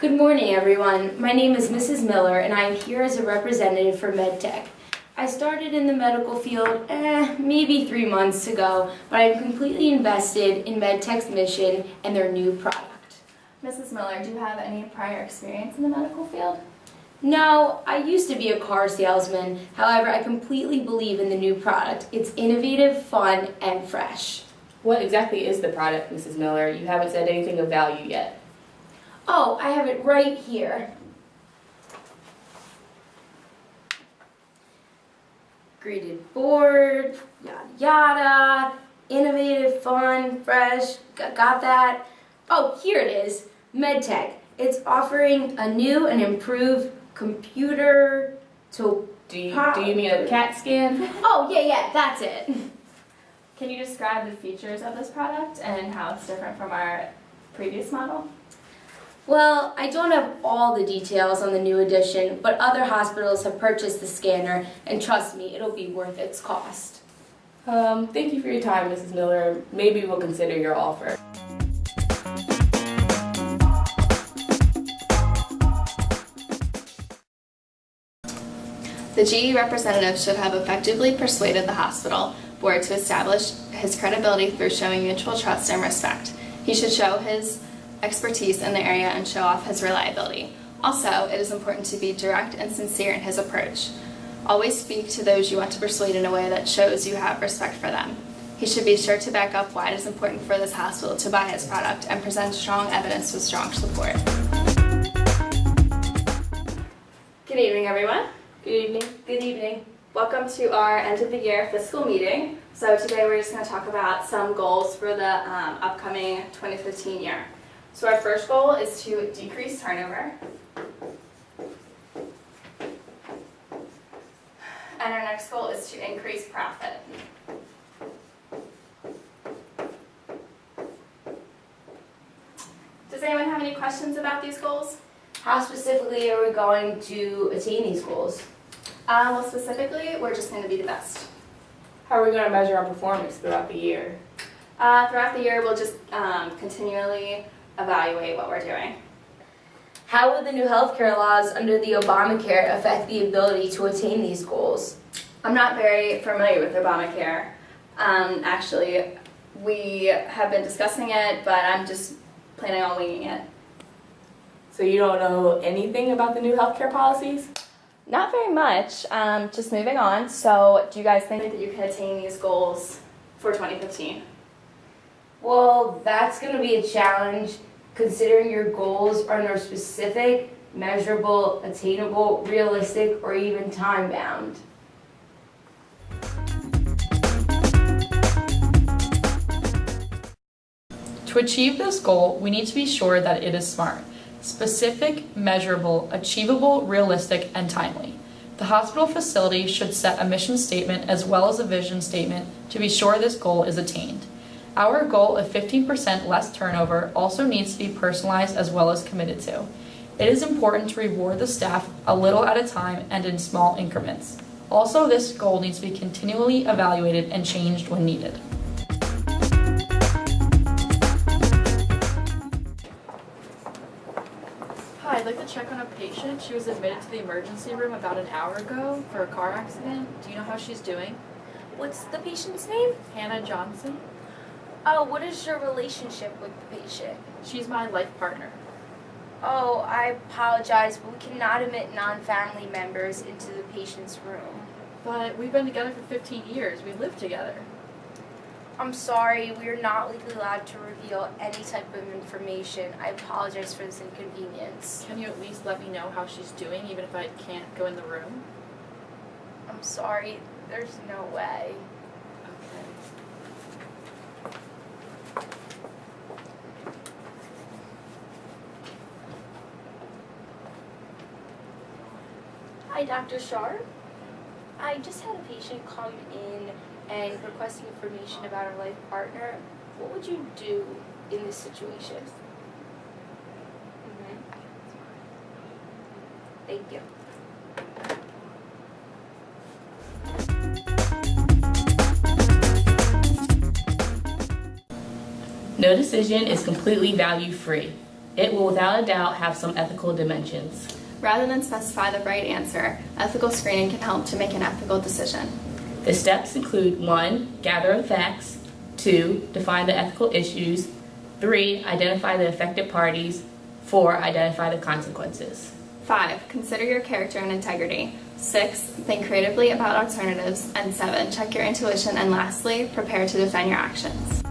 Good morning, everyone. My name is Mrs. Miller, and I am here as a representative for MedTech. I started in the medical field maybe 3 months ago, but I'm completely invested in MedTech's mission and their new product. Mrs. Miller, do you have any prior experience in the medical field? No, I used to be a car salesman. However, I completely believe in the new product. It's innovative, fun, and fresh. What exactly is the product, Mrs. Miller? You haven't said anything of value yet. Oh, I have it right here. Graded board, yada yada, innovative, fun, fresh, got that? Oh, here it is, MedTech. It's offering a new and improved computer to... Do you mean a CAT scan? Oh, yeah, that's it. Can you describe the features of this product and how it's different from our previous model? Well, I don't have all the details on the new edition, but other hospitals have purchased the scanner, and trust me, it'll be worth its cost. Thank you for your time, Mrs. Miller. Maybe we'll consider your offer. The GE representative should have effectively persuaded the hospital board to establish his credibility through showing mutual trust and respect. He should show his expertise in the area and show off his reliability. Also, it is important to be direct and sincere in his approach. Always speak to those you want to persuade in a way that shows you have respect for them. He should be sure to back up why it is important for this hospital to buy his product and present strong evidence with strong support. Good evening, everyone. Good evening. Good evening. Welcome to our end of the year fiscal meeting. So today we're just going to talk about some goals for the upcoming 2015 year. So our first goal is to decrease turnover. And our next goal is to increase profit. Does anyone have any questions about these goals? How specifically are we going to attain these goals? Well, specifically, we're just going to be the best. How are we going to measure our performance throughout the year? Throughout the year, we'll just continually evaluate what we're doing. How will the new healthcare laws under the Obamacare affect the ability to attain these goals? I'm not very familiar with Obamacare. Actually, we have been discussing it, but I'm just planning on winging it. So you don't know anything about the new healthcare policies? Not very much. Just moving on. So, do you guys think that you can attain these goals for 2015? Well, that's going to be a challenge considering your goals are not specific, measurable, attainable, realistic, or even time-bound. To achieve this goal, we need to be sure that it is SMART: specific, measurable, achievable, realistic, and timely. The hospital facility should set a mission statement as well as a vision statement to be sure this goal is attained. Our goal of 15% less turnover also needs to be personalized as well as committed to. It is important to reward the staff a little at a time and in small increments. Also, this goal needs to be continually evaluated and changed when needed. Hi, I'd like to check on a patient. She was admitted to the emergency room about an hour ago for a car accident. Do you know how she's doing? What's the patient's name? Hannah Johnson. Oh, what is your relationship with the patient? She's my life partner. Oh, I apologize, but we cannot admit non-family members into the patient's room. But we've been together for 15 years. We live together. I'm sorry, we are not legally allowed to reveal any type of information. I apologize for this inconvenience. Can you at least let me know how she's doing, even if I can't go in the room? I'm sorry, there's no way. Okay. Hi, Dr. Sharp. I just had a patient call you in and requesting information about her life partner. What would you do in this situation? Thank you. No decision is completely value-free. It will without a doubt have some ethical dimensions. Rather than specify the right answer, ethical screening can help to make an ethical decision. The steps include 1. Gather the facts. 2. Define the ethical issues. 3. Identify the affected parties. 4. Identify the consequences. 5. Consider your character and integrity. 6. Think creatively about alternatives. And 7. Check your intuition. And lastly, prepare to defend your actions.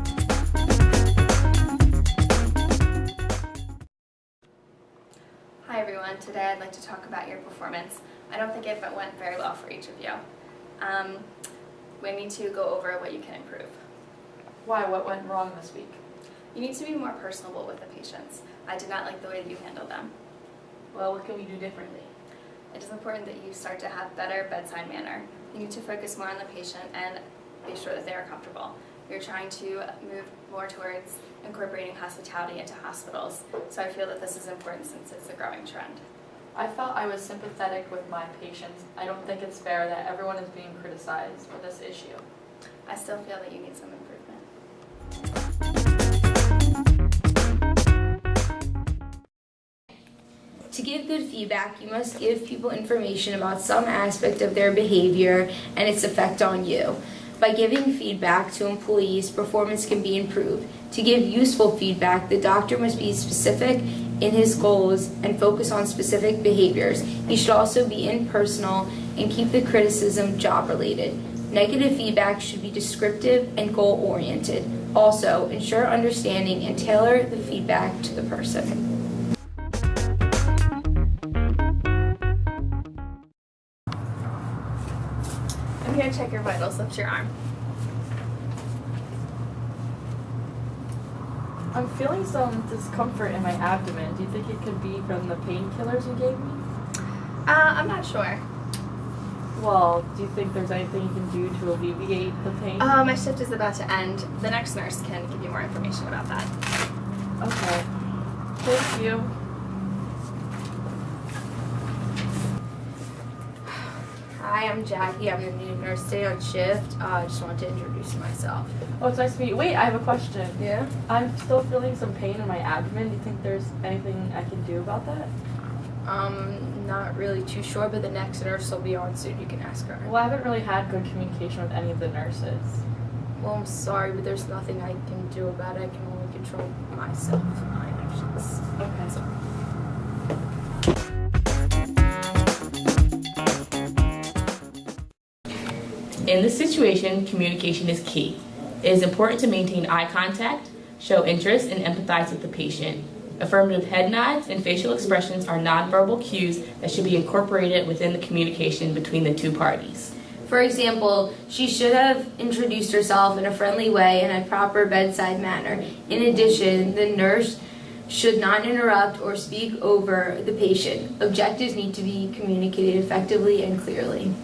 Hi everyone, today I'd like to talk about your performance. I don't think it went very well for each of you. We need to go over what you can improve. Why? What went wrong this week? You need to be more personable with the patients. I did not like the way that you handled them. Well, what can we do differently? It is important that you start to have better bedside manner. You need to focus more on the patient and be sure that they are comfortable. You're trying to move more towards incorporating hospitality into hospitals, so I feel that this is important since it's a growing trend. I felt I was sympathetic with my patients. I don't think it's fair that everyone is being criticized for this issue. I still feel that you need some improvement. To give good feedback, you must give people information about some aspect of their behavior and its effect on you. By giving feedback to employees, performance can be improved. To give useful feedback, the doctor must be specific in his goals and focus on specific behaviors. He should also be impersonal and keep the criticism job-related. Negative feedback should be descriptive and goal-oriented. Also, ensure understanding and tailor the feedback to the person. I'm here to check your vitals. Lift your arm. I'm feeling some discomfort in my abdomen. Do you think it could be from the painkillers you gave me? I'm not sure. Well, do you think there's anything you can do to alleviate the pain? My shift is about to end. The next nurse can give you more information about that. Okay. Thank you. Hi, I'm Jackie. I'm the new nurse today on shift. I just wanted to introduce myself. Oh, it's nice to meet you. Wait, I have a question. Yeah? I'm still feeling some pain in my abdomen. Do you think there's anything I can do about that? Not really too sure, but the next nurse will be on soon. You can ask her. Well, I haven't really had good communication with any of the nurses. Well, I'm sorry, but there's nothing I can do about it. I can only control myself, my actions. Okay. Sorry. In this situation, communication is key. It is important to maintain eye contact, show interest, and empathize with the patient. Affirmative head nods and facial expressions are nonverbal cues that should be incorporated within the communication between the two parties. For example, she should have introduced herself in a friendly way and a proper bedside manner. In addition, the nurse should not interrupt or speak over the patient. Objectives need to be communicated effectively and clearly.